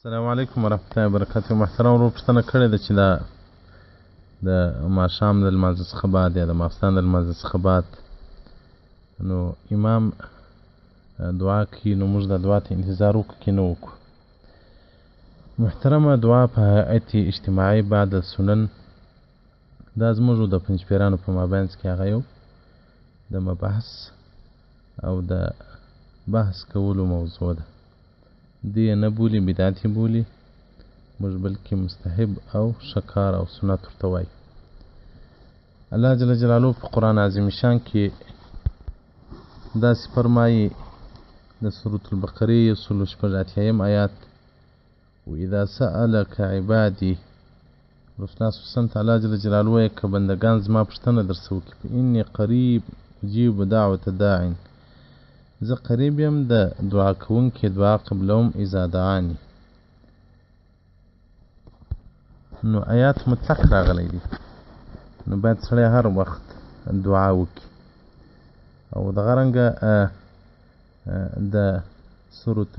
السلام علیکم ورحمة الله وبرکاته. محترم ورور پوښتنه کړې ده چې دا د ماښام د لمانځه څخه بعد یا د ماخستن د لمانځه څخه بعد نو امام دعا کوي، نو موږ د دعا ته انتظار وکړو که نه وکړو. محترمه، دعا په هیئت اجتماعي بعد سنن دا زموږ د پنځپیرانو په مابینځ کې هغه یو د مبحث او د بحث کولو موضوع ده. دی یې نه بولي، بدعت یې بولي، موږ بلکې مستحب او ښه کار او سنت ورته وایو. الله جل جلاله په قرآن عظیم شان کې داسې فرمایي د سورة البقرې 186 آیات: وإذا سألك عبادي، رسول الله صلی الله علیه وسلم ته الله جل جلاله وایي که بندګان زما پوښتنه درڅه وکړي فإني قریب اجیب دعوة داع، زه قریب یم د دعا کوونکي دعا قبلوم اذا دعانی. نو آیات مطلق راغلی دی، نو باید سړی هر وخت دعا وکړي. او دغه رنګه د سورة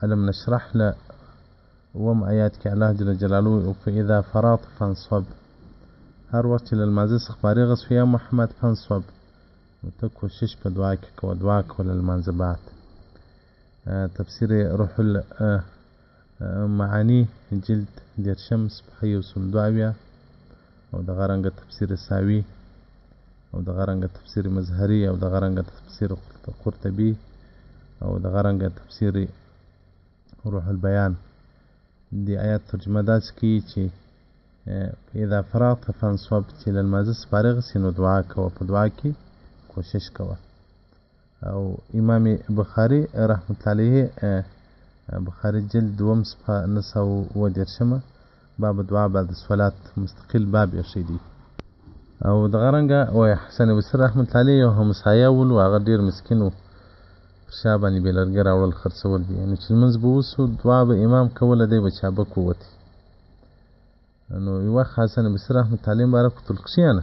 علم نشرح له اووم آیات کې الله جل جلاله فإذا فرغت فانصب، هر وخت چې له لمانځه څخه فارغ شوې یا محمد فانصب، نو ته کوشش په دعا کې کوه، دعا کوه له لمانځه بعد. تفسیر روح المعانی جلد 10 صفحه 102 او دغه رنګه تفسیر ساوي او دغه رنګه تفسیر مظهري او دغه رنګه تفسیر قرطبي او دغه رنګه تفسیر روح البیان. دی آیات ترجمه داسې کوي چې اذا فرغت فانصب، چې له لمانځه څخه فارغ سې نو دعا کوه، په دعا کې کوشش کوه. او امام بخاري رحمت الله علیه بخاري جلد 2 صفحه 910 باب دعا بعد الصلات مستقل باب یې دی. او دغه رنګه وایي حسن بصري رحمت الله علیه یو همسایه ول، هغه ډېر مسکین و، پر شا باندې بې لرګي راوړل خرڅول دي، یعنې چې لمونځ به وسو دعا به امام کوله، دی به چابک ووتی. نو یو وخت حسن بصري رحمت الله علیه مبارک وتل کښېنه،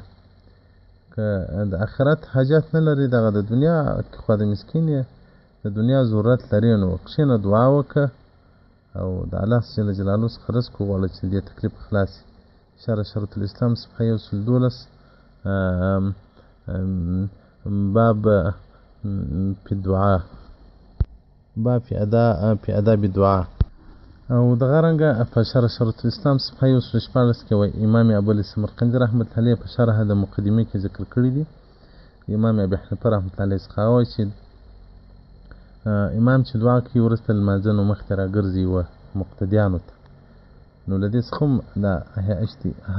که د آخرت حاجت نه لري، دغه د دنیا خو د مسکین یې د دنیا ضرورت لري، نو کښېنه دعا وکړه او د الله جل جلاله څخه رزق وغواړه چې د دې تکلیف خلاص شي. شرط الاسلام صفحه 112 باب فی الدعاء، باب فی اداب الدعاء. او دغه رنګه په شرط الاسلام صفحه 114 کې وایي امام ابو سمرقندي رحمت الله علیه په شرح د مقدمې کې ذکر کړی دی. امام ابي حنیفه رحمت الله علیه څخه وایي چې امام چې دعا کوي وروسته لمانځه نو مخکې راګرځي و مقتدیانو ته، نو له دې څخه هم د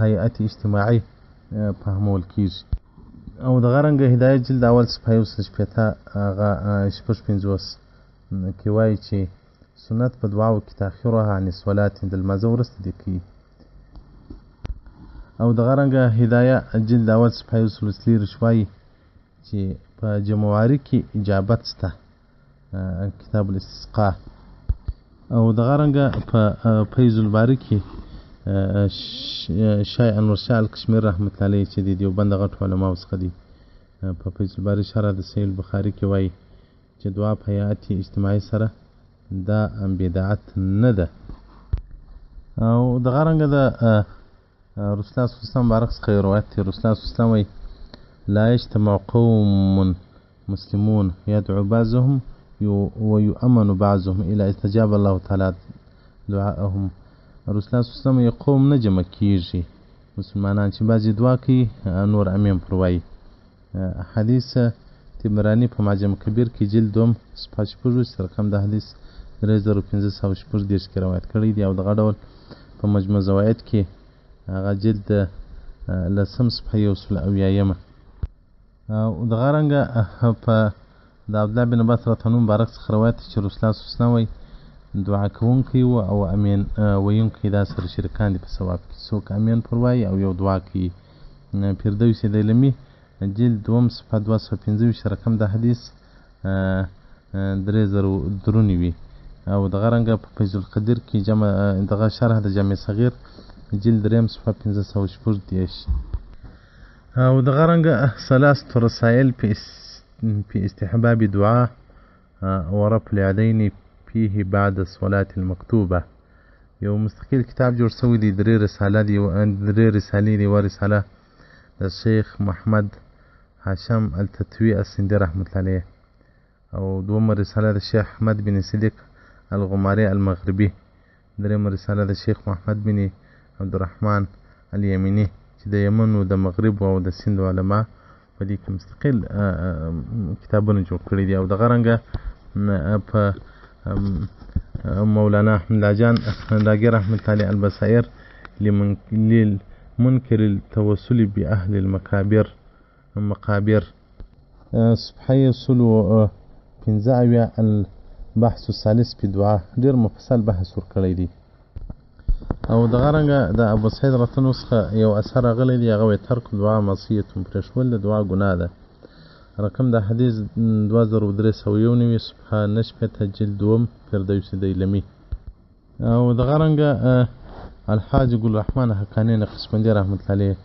هیئت اجتماعي فهمول کېږي. او دغه رنګه هدایت جلد اول صفحه 160 هغه 56 کې وایي چې سنت په دعاو کې تاخیرها عن الصلات د لمانځه وروسته دې کوي. او دغه رنګه هدایه جلد اول صفحه 130 وایي چې په جمعواري کې اجابت شته، کتاب الاستسقاء. او دغه رنګه په فیض الباري کې شای انور شاه الکشمیر رحمت الله علیه چې د دیوبند غټو علماو څخه دی، په فیض الباري شرح د صحیح البخاري کې وایي چې دعا په هیئت اجتماعي سره دا بدعت نه ده. او دغه رنګه د رسول الله صلی الله علیه وسلم مبارک څخه یو روایت دی. رسول الله صلی الله علیه وسلم وایي لا یجتمع قوم مسلمون یدعو بعضهم ويؤمن بعضهم الا استجاب الله تعالی دعاءهم. رسول الله صلی الله علیه وسلم یو قوم نه جمع کیږي مسلمانان چې بعضې دعا کوي نور امین پر وایي. حدیث تبرانی په معجم کبیر کې جلد 2 صفحه 6 رقم د حدیث 3516 کې روایت کړی دی. او دغه ډول په مجموع زوائد کې هغه جلد 10 صفحه 170. او دغه رنګه په د عبدالله بن عباس رضی الله عنه مبارک څخه روایت چې رسول الله صلی الله علیه وسلم وایي دعا کوونکی او امین ویونکی دا سره شرکان دي په ثواب کې. څوک امین پر وایي او یو دعا کوي. فردوس دیلمي جلد 2 صفحه 215 رقم د حدیث 3093. او دغه رنګه په فیض القدیر کې جمع دغه شرح د جامع صغیر جلد 3 صفحه 514. او دغه رنګه ثلاثه رسائل په استحباب دعاء ورفع اليدين في فيه بعد الصلاة المكتوبة. یو مستقل کتاب جوړ شوی دی، 3 رساله دی، 3 رسالې دی. یوه رساله د شیخ محمد هاشم التتوي السندي رحمة الله علیه، او دومه رساله د شیخ احمد بن صدیق الغماري المغربي، درېمه رساله د شیخ محمد بن عبدالرحمن الیمینی چې د یمن او د مغرب او د سند علما په دې کې مستقل کتابونه جوړ کړي دي. او دغه رنګه په مولانا احمد جان راګي رحمة الله علیه البصائر للمنكر التوسل بأهل المقابر صفحه 115 البحث الثالث په دعا، ډېر مفصل بحث ورکړی دی. او دغه رنګه د ابو سعید رطن څخه یو اثر راغلی دی، هغه وایي ترک دعا معصیة، پرېښول د دعا ګناه ده. رقم د حدیث 2391 صفحه 9 جلد 2 فردوسي دیلمي. او دغه رنګه الحاج ګل رحمان حقانی نقشبندي رحمة الله علیه،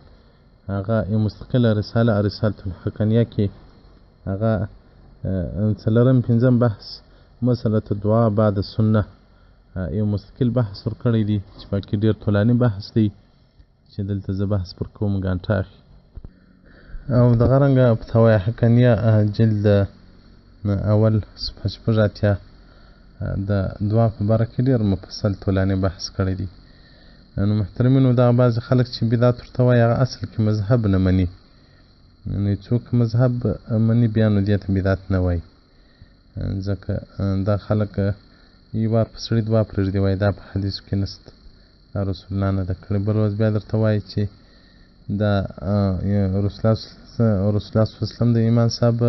هغه یو مستقله رساله رسالة الحقانیه کې هغه 4 بحث مسألة الدعاء بعد السنه یو مستقل بحث ورکړی دی چې پکې ډېر طولاني بحث دی چې دلته زه بحث پر کوم ګانټه اخلي. او دغه رنګه فتاوی حقانیه جلد اول صفحه 80 د دعا په باره کې ډېر مفصل طولاني بحث کړی دی. نو محترمینو، دغه بعضې خلک چې بدعت ورته وایي هغه اصل کې مذهب نه مني. نو څوک مذهب مني بیا نو دې ته بدعت نه وایي، ځکه دا خلک یو بار په سړي دعا پرېږدي، وایي دا په حدیثو کې نشته، دا رسول الله نه ده کړې. بل ورځ بیا درته وایي چې دا رسول الله صلی الله علیه وسلم د ایمان صاحب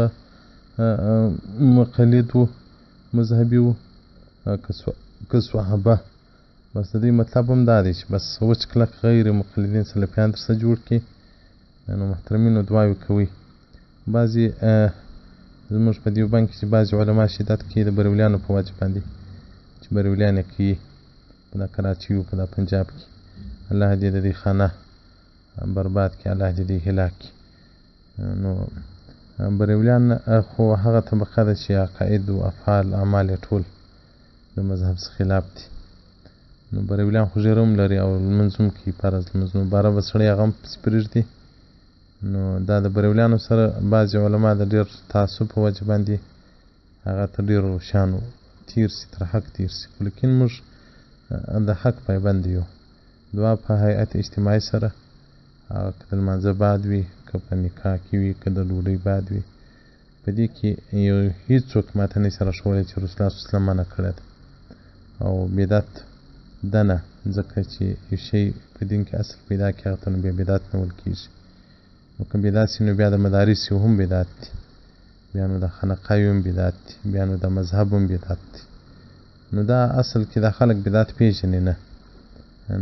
مقلد و، مذهبي و که صحابه. بس د دې مطلب هم دا دی چې بس وچ کلک غیر مقلدین سلفیان درسه جوړ کړي. نو محترمینو، دعاوې کوئ. بعضې زموږ په دیوبند کې چې بعضې علما شدت کوي د برولیانو په وجه باندې، چې برولیان یې کوي په دا کراچي و په دا پنجاب کې. الله دې د دې خانه برباد کړي، الله دې دې هلاک کړي. نو برولیان خو هغه طبقه ده چې عقاید و افعال اعمال یې ټول د مذهب څخه خلاف دي. نو برولیان خو ژیره هم لري او لمونځ هم کوي، فرض لمونځ. نو باره به سړی هغه هم پسې پرېږدي. نو دا د برولیانو سره بعضې علما د ډېر تعصب په وجه باندې هغه ته ډېرو شیانو تیر سي، تر حق تیر سي. خو لیکن موږ د حق پایبند یو. دعا په هیئت اجتماعي سره، هغه که د لمانځه بعد وي، که په نکاح کې وي، که د ډوډۍ بعد وي، په دې کې یو هېڅوک ماته نشي راښولی چې رسول الله صلی الله علیه وسلم منع کړی ده. او بدعت ده نه، ځکه چې یو شی په دین کې اصل پیدا کړي هغه ته نو بیا بدعت نه ویل کېږي. نو که بدعت سي نو بیا د مدارس یو هم بدعت دي، بیا نو د خانقاوې هم بدعت دي، بیا نو د مذهب هم بدعت دي. نو دا اصل کې دا خلک بدعت پېژني نه.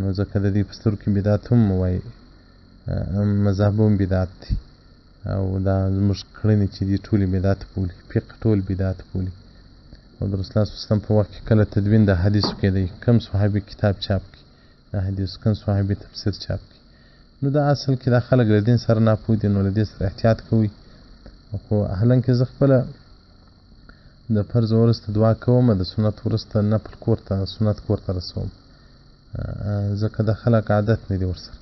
نو ځکه د دې په سترګو کې بدعت هم وایي، مذهب هم بدعت دی. او دا زموږ کړنې چې دي ټولې بدعت بولي، فقه ټول بدعت بولي. او د رسول الله صلی الله علیه وسلم په وخت کې کله تدوین د حدیثو کېدی، کم صحابي کتاب چاپ کړي د حدیثو، کم صحابي تفسیر چاپ کړي. نو دا اصل کې دا خلک له دین سره ناپوه دي، نو له دې سره احتیاط کوئ. خو حالانکې زه خپله د فرض وروسته دعا کوم، د سنت وروسته نفل کور ته سنت کور ته رسوم، ځکه د خلک عادت نه دی ورسره.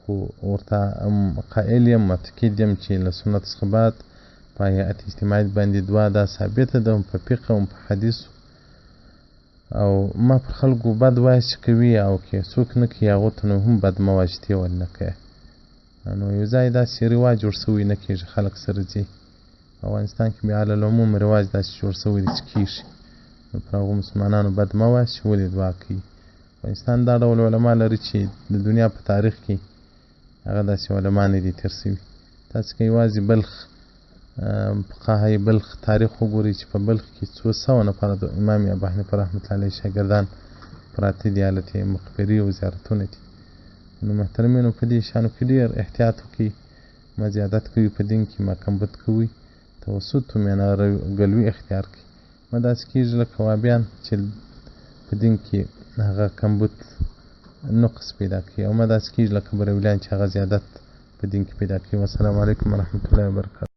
خو ورته قایل یم، معتقد یم چې له سنت څخه بعد په هیئت اجتماعي باندې دعا دا ثابته ده، هم په فقه هم په حدیثو. او ما پر خلکو بد وایي چې کوي، او که څوک نه کوي هغو ته نو هم بد مه وایه چې ته ولې نه کوې. نو یو ځای داسې رواج جوړ سوی نه کېږي، خلک سره ځي. په افغانستان کې بیا علی العموم رواج داسې جوړ سوی دی چې کېږي. نو پر هغو مسلمانانو بد مه وایه چې ولې دعا کوي. افغانستان دا ډول علما لري چې د دنیا په تاریخ کې هغه داسې علما نه دي تېر سوي. تاسې که یوازې بلخ فقهای بلخ تاریخ وګورئ چې په بلخ کې 200 نفره د امام ابو حنیفه رحمة الله علیه شاګردان پراته دي، حالت یې مقبرې او زیارتونه دي. نو محترمینو، په دې شیانو کې ډېر احتیاط وکړئ، مه زیادت کوئ په دین کې، مه کمبود کوئ، توسط هم یعنې ګلوي اختیار کړئ. مه داسې کېږي لکه وهابیان چې په دین کې هغه کمبود نقص پیدا کوي، او مه داسې کېږي لکه برولیان چې هغه زیادت په دین کې پیدا کوي. والسلام علیکم ورحمة الله وبرکاته.